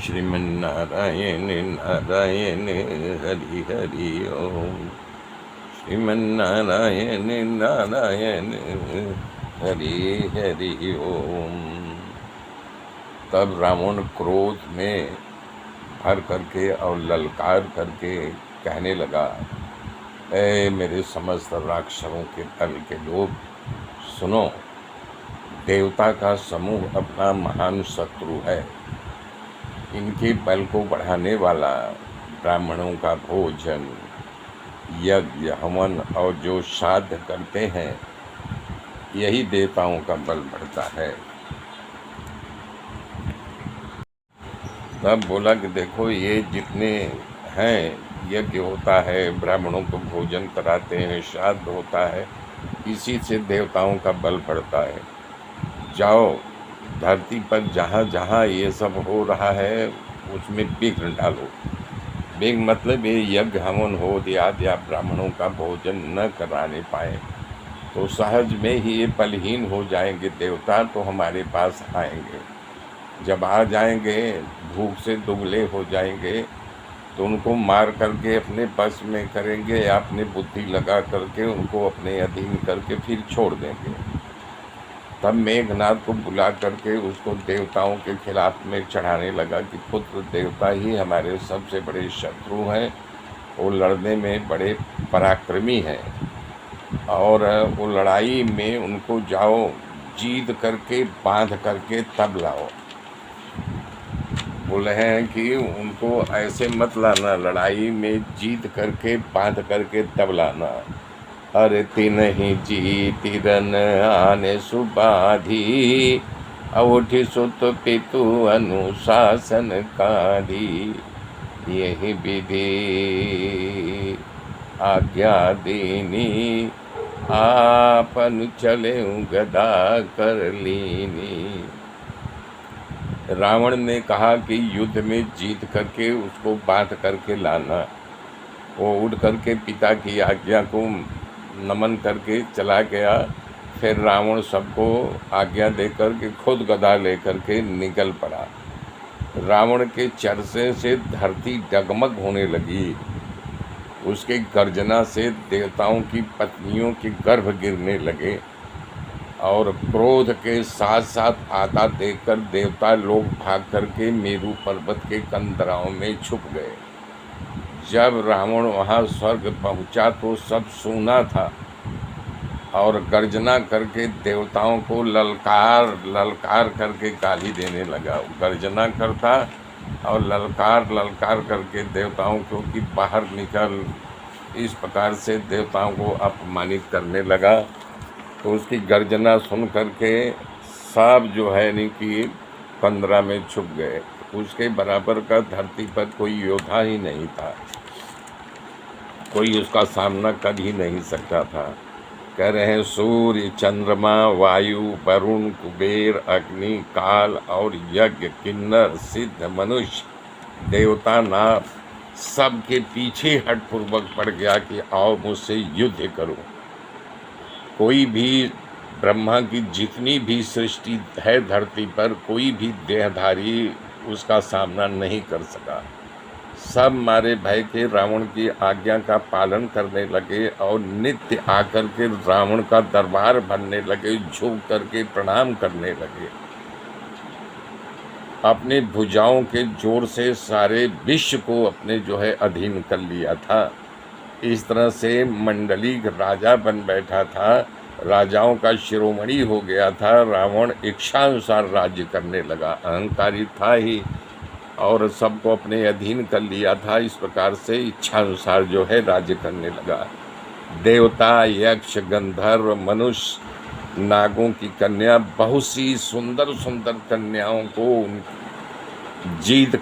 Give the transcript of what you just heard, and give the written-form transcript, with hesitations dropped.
श्रीमन्नारायण नारायण हरि हरि ओम। श्रीमन्नारायण नारायण हरि हरि ओम। तब रावण क्रोध में भर करके और ललकार करके कहने लगा, ऐ मेरे समस्त राक्षसों के दल के लोग, सुनो, देवता का समूह अपना महान शत्रु है। इनके बल को बढ़ाने वाला ब्राह्मणों का भोजन, यज्ञ, हवन और जो श्राद्ध करते हैं, यही देवताओं का बल बढ़ता है। तब बोला कि देखो, ये जितने हैं, यज्ञ होता है, ब्राह्मणों को भोजन कराते हैं, श्राद्ध होता है, इसी से देवताओं का बल बढ़ता है। जाओ, धरती पर जहाँ जहाँ ये सब हो रहा है उसमें विघ्न डालो। विघ्न मतलब ये यज्ञ हवन हो दिया या ब्राह्मणों का भोजन न कराने पाए तो सहज में ही ये बलहीन हो जाएंगे। देवता तो हमारे पास आएंगे, जब आ जाएंगे भूख से दुबले हो जाएंगे तो उनको मार करके अपने बस में करेंगे या अपनी बुद्धि लगा करके उनको अपने अधीन करके फिर छोड़ देंगे। तब मेघनाथ को बुला करके उसको देवताओं के खिलाफ में चढ़ाने लगा कि पुत्र देवता ही हमारे सबसे बड़े शत्रु हैं, वो लड़ने में बड़े पराक्रमी हैं और वो लड़ाई में उनको जाओ जीत करके बांध करके तब लाओ। बोले हैं कि उनको ऐसे मत लाना, लड़ाई में जीत करके बांध करके तब लाना। अरे तीन ही जीति रन आने सुबाधी, अवठि सुत पितु अनुशासन काधी, यही विधि आज्ञा दीनी, आपन चले गदा कर लीनी। रावण ने कहा कि युद्ध में जीत करके उसको बांध करके लाना। वो उठ करके पिता की आज्ञा को नमन करके चला गया। फिर रावण सबको आज्ञा देकर के खुद गदा लेकर के निकल पड़ा। रावण के चरसे से धरती डगमग होने लगी। उसके गर्जना से देवताओं की पत्नियों के गर्भ गिरने लगे और क्रोध के साथ साथ आता देखकर देवता लोग भाग करके मेरू पर्वत के कंदराओं में छुप गए। जब रावण वहाँ स्वर्ग पहुँचा तो सब सूना था और गर्जना करके देवताओं को ललकार करके गाली देने लगा। गर्जना करता और ललकार करके देवताओं को कि बाहर निकल, इस प्रकार से देवताओं को अपमानित करने लगा। तो उसकी गर्जना सुन करके सब जो है नहीं कि कंदरा में छुप गए। उसके बराबर का धरती पर कोई योद्धा ही नहीं था, कोई उसका सामना कर ही नहीं सकता था। कह रहे हैं सूर्य, चंद्रमा, वायु, वरुण, कुबेर, अग्नि, काल और यज्ञ, किन्नर, सिद्ध, मनुष्य, देवता, नाग सबके पीछे हठपूर्वक पड़ गया कि आओ मुझसे युद्ध करो। कोई भी ब्रह्मा की जितनी भी सृष्टि है धरती पर, कोई भी देहधारी उसका सामना नहीं कर सका। सब मारे भय के रावण की आज्ञा का पालन करने लगे और नित्य आकर के रावण का दरबार भरने लगे, झुक करके प्रणाम करने लगे। अपने भुजाओं के जोर से सारे विश्व को अपने जो है अधीन कर लिया था। इस तरह से मंडली राजा बन बैठा था, राजाओं का शिरोमणि हो गया था। रावण इच्छानुसार राज्य करने लगा, अहंकारी था ही और सबको अपने अधीन कर लिया था। इस प्रकार से इच्छानुसार जो है राज्य करने लगा। देवता, यक्ष, गंधर्व, मनुष्य, नागों की कन्या, बहुत सी सुंदर सुंदर कन्याओं को जीत कर